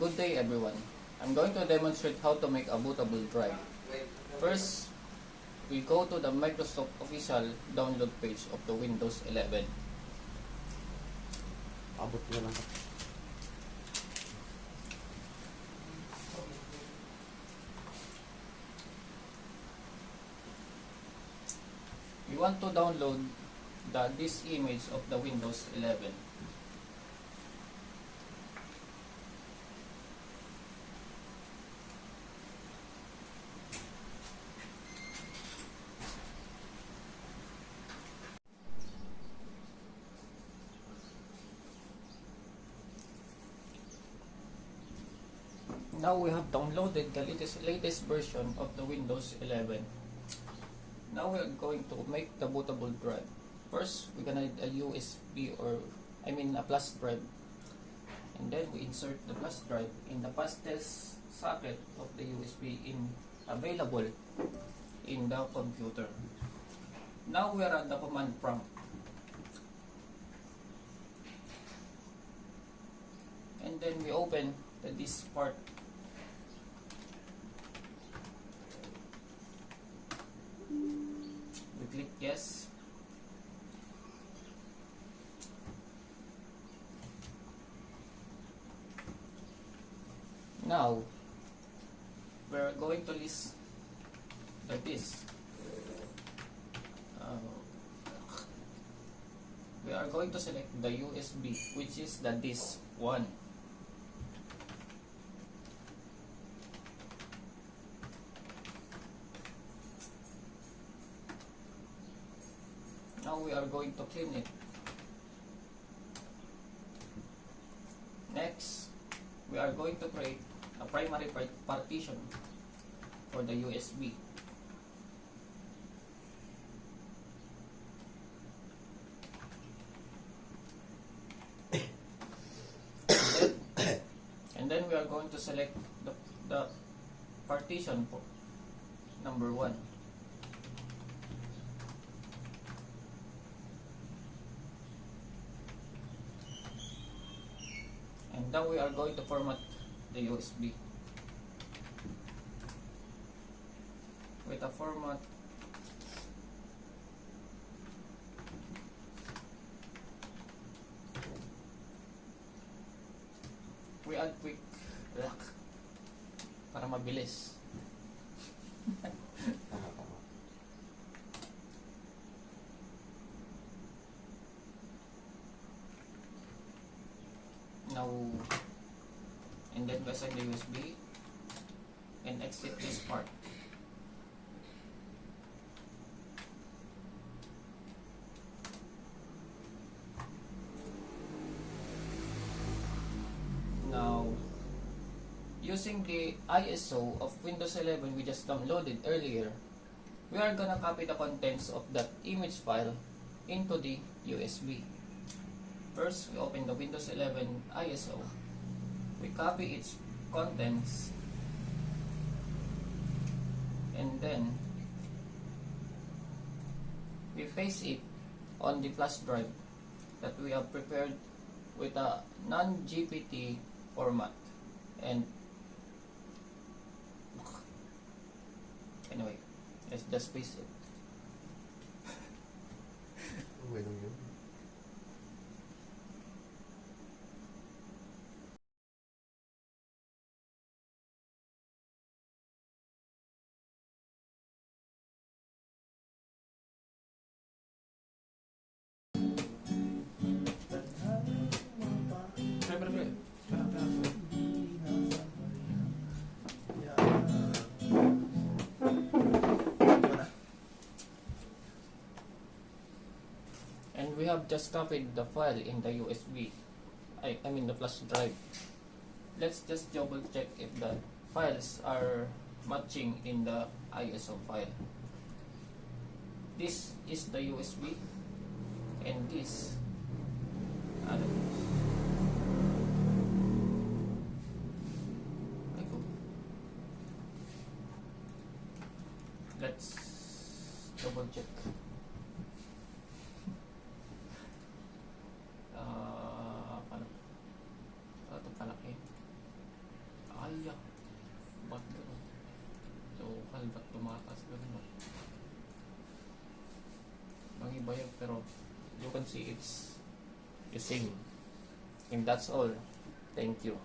Good day everyone. I'm going to demonstrate how to make a bootable drive. First, we go to the Microsoft official download page of the Windows 11. Abot ko lang. We want to download this image of the Windows 11. Now we have downloaded the latest version of the Windows 11. Now we are going to make the bootable drive. First, we're gonna need a USB a flash drive. And then we insert the flash drive in the fastest socket of the USB available in the computer. Now we are at the command prompt. And then we open this part. We click yes. Now we're going to list the disk. We are going to select the USB, which is the disk 1. Now we are going to clean it. Next, we are going to create a primary partition for the USB. And then we are going to select the partition for number 1. And now we are going to format the USB with a format we add quick lock para mabilis. Now, and then we assign the USB and exit this part. Now, using the ISO of Windows 11 we just downloaded earlier, we are gonna copy the contents of that image file into the USB. First, we open the Windows 11 ISO. We copy its contents, and then we paste it on the flash drive that we have prepared with a non-GPT format. And anyway, let's just paste it. Wait a minute. And we have just copied the file in the USB, I mean the flash drive. Let's just double check if the files are matching in the ISO file. This is the USB, and this let's double check. Paano? Ito palaki. Mag-iba yun, pero you can see it's the same. And that's all. Thank you.